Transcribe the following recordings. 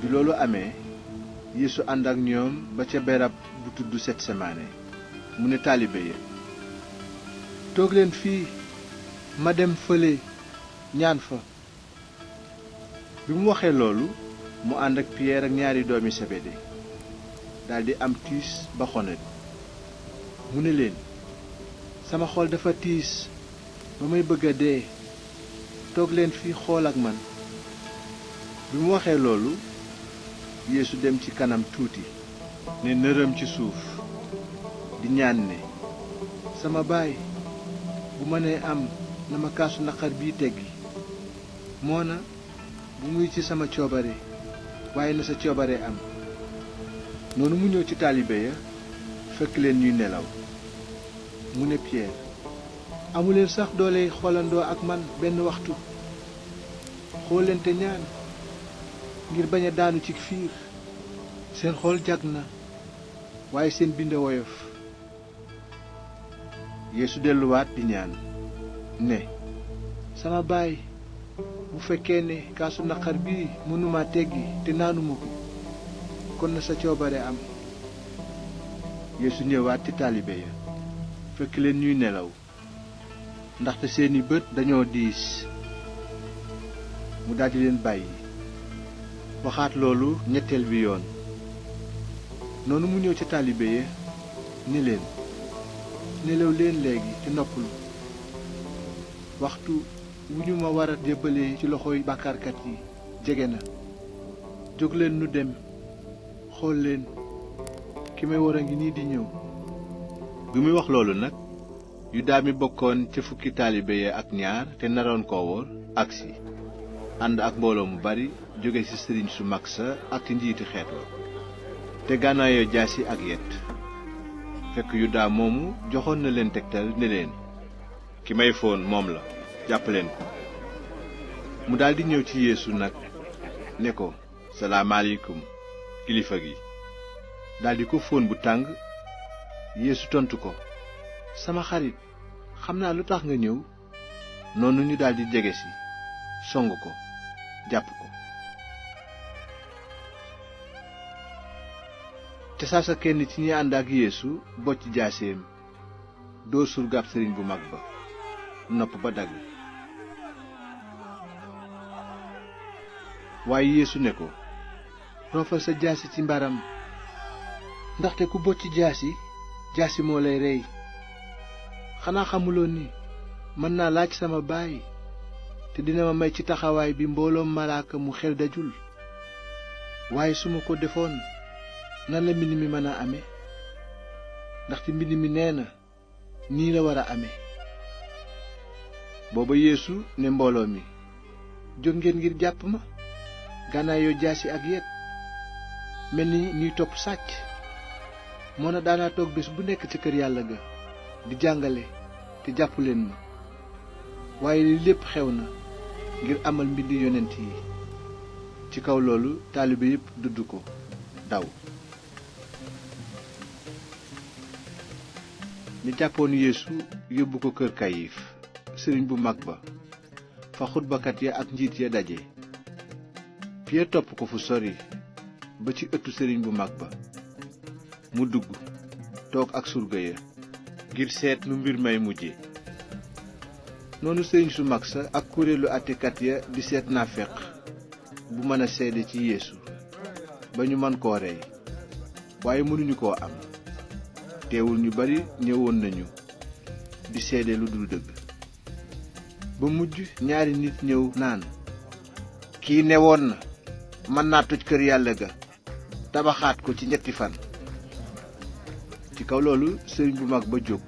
bi loolu amee Yeesu ànd ak ñoom ba ca berab bu tudd Setsemaane mu ne taalibe ya toog leen fii ma dem fële ñaan fa. bi mu waxee loolu mu ànd ak Piyeer ak ñaari doomi Sebede daldi am tiis ba xonet mu ne leen sama xol dafa tiis ba may bëgg a dee toog leen fii xool ak man. bi mu waxee loolu Yeesu dem ci kanam tuuti ne nërëm ci suuf di ñaan ne sama baay bu mënee am na ma kaasu naqar bii teggi moona bu muy ci sama coobare waaye na sa coobare am. noonu mu ñëw ci taalibe ya fekk leen ñuy nelaw mu ne Piyeer amuleen sax doole xoolandoo ak man benn waxtu. xool leen te ñaan ngir bañ a daanu ci fiir. seen xol jag na waaye seen bind woyof. Yeesu delluwaat di ñaan ne sama baay bu fekkee ne kaasu naqar bii mënuma teggi te naanuma ko kon na sa coobare am. Yeesu ñëwaat ci taalibe ya fekk leen ñuy nelaw ndaxte seeni bët dañoo diis. mu daldi leen bàyyi waxaat loolu ñetteel bi yoon. noonu mu ñëw ci taalibe ya ni leen nelaw leen léegi te noppalu. waxtu wu ñu ma war a jébbalee ci loxoy bàkkaarkat yi jege na. jóg leen nu dem xool leen ki may war a ngi nii di ñëw. bi muy wax loolu nag Yudaa mi bokkoon ca fukki taalibe ya ak ñaar te naroon koo wóor agsi ànd ak mbooloo mu bari jóge ci sëriñ su mag sa ak ci njiiti xeet wa te gànnaayoo jaasi ak yet. fekk Yudaa moomu joxoon na leen tegtal ne leen ki may foon moom la jàpp leen ko. mu daldi ñëw ci Yeesu nag ne ko salaamaaleykum kilifa gi. daldi ko fóon bu tàng. Yeesu tontu ko sama xarit xam naa lu tax nga ñëw. noonu ñu daldi jege si song ko jàpp ko. te saasa kenn ci ñi ànd ak Yeesu bocc jaaseem dóor surgaab sëriñ bu mag ba nopp ba dagg. waaye Yeesu ne ko roofal sa jaasi ci mbaram ndaxte ku bocc jaasi moo lay rey. xanaa xamuloon ni mën naa laaj sama baay te dina ma may ci taxawaay bi mbooloom malaaka mu xel dajul. waaye su ma ko defoon nan la mbind mi mën a ame ndaxte mbind mi nee na nii la war a ame. booba Yeesu ne mbooloo mi jóg ngeen ngir jàpp ma gànnaayoo jaasi ak yet mel ni ñuy topp sàcc. moo na daanaa toog bés bu nekk ci kër yàlla ga di jàngale te jàppu leen ma. waaye li lépp xew na ngir amal mbindi yonent yi. ci kaw loolu taalibe yépp dudd ko daw. ñu jàppoon Yeesu yóbbu ko kër Kayif sëriñ bu mag ba fa xutbakat ya ak njiit ya daje. Piyeer topp ko fu sori ba ci ëttu sëriñ bu mag ba. mu dugg toog ak surga ya ngir seet nu mbir may mujje. noonu sëriñ su mag sa ak kuréelu àttekat ya di seet naafeq bu mën a seede ci Yeesu ba ñu mën koo rey waaye mënuñu koo am. teewul ñu bari ñëwoon nañu di seede lu dul dëgg. ba mujj ñaari nit ñëw naan kii newoon na mën naa toj kër yàlla ga tabaxaat ko ci 3 fan. ci kaw loolu sëriñ bu mag ba jóg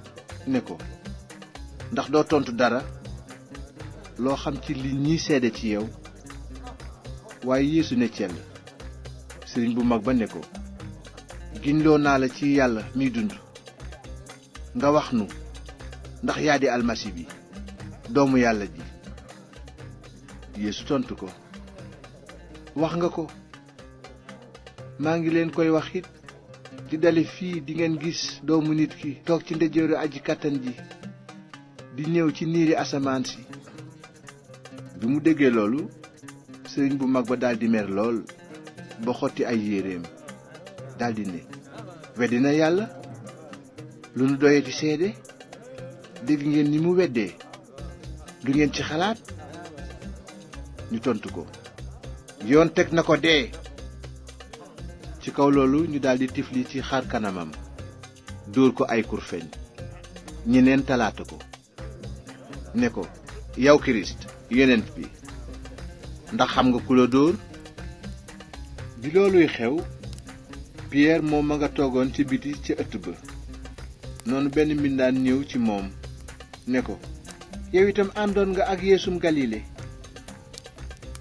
ne ko ndax doo tontu dara loo xam ci li ñiy seede ci yow. waaye Yeesu ne cell. sëriñ bu mag ba ne ko giñloo naa la ci yàlla miy dund nga wax nu ndax yaa di almasi bi doomu yàlla ji. Yeesu tontu ko wax nga ko. maa ngi leen koy wax it di dale fii dingeen gis doomu nit ki toog ci ndeyjooru aji kàttan ji di ñëw ci niiri asamaan si. bi mu déggee loolu sëriñ bu mag ba daldi mer lool ba xotti ay yéreem daldi ne weddi na yàlla. lu nu doyati seede? dégg ngeen ni mu weddee. lu ngeen ci xalaat? ñu tontu ko yoon teg na ko dee. ci kaw loolu ñu daldi tifli ci xar kanamam dóor ko ay kurfeñ. ñeneen talaata ko ne ko yow kirist yonent bi ndax xam nga ku la dóor? bi looluy xew piyeer moom ma nga toogoon ci biti ca ëtt ba. noonu benn mbindaan ñëw ci moom ne ko yow itam àndoon nga ak yeesum galile.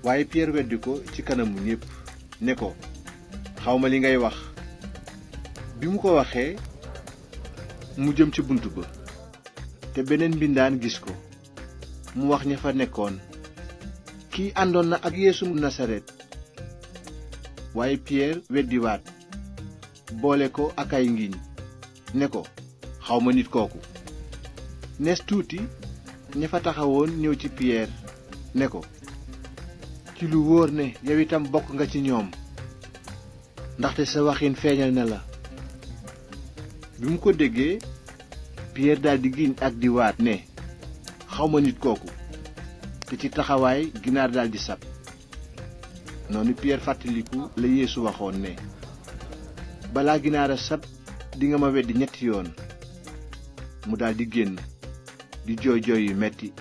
waaye piyeer weddi ko ci kanamu ñépp ne ko xawma li ngay wax. bi mu ko waxee mu jëm ci bunt ba te beneen mbindaan gis ko mu wax ña fa nekkoon kii àndoon na ak yeesum nasaret. waaye piyeer weddiwaat boole ko ak ay ngiñ ne ko xawma nit kooku. nees tuuti ña fa taxawoon ñëw ci piyeer ne ko ci lu wóor ne yow itam bokk nga ci ñoom ndaxte sa waxin feeñal na la. bi mu ko déggee piyeer daldi giñ ak di waat ne xawma nit kooku, te ci taxawaay ginaar daldi sab. noonu piyeer fàttaliku la Yeesu waxoon ne balaa ginaar a sab dinga ma weddi 3 yoon. mu daldi génn di jooy jooy yu metti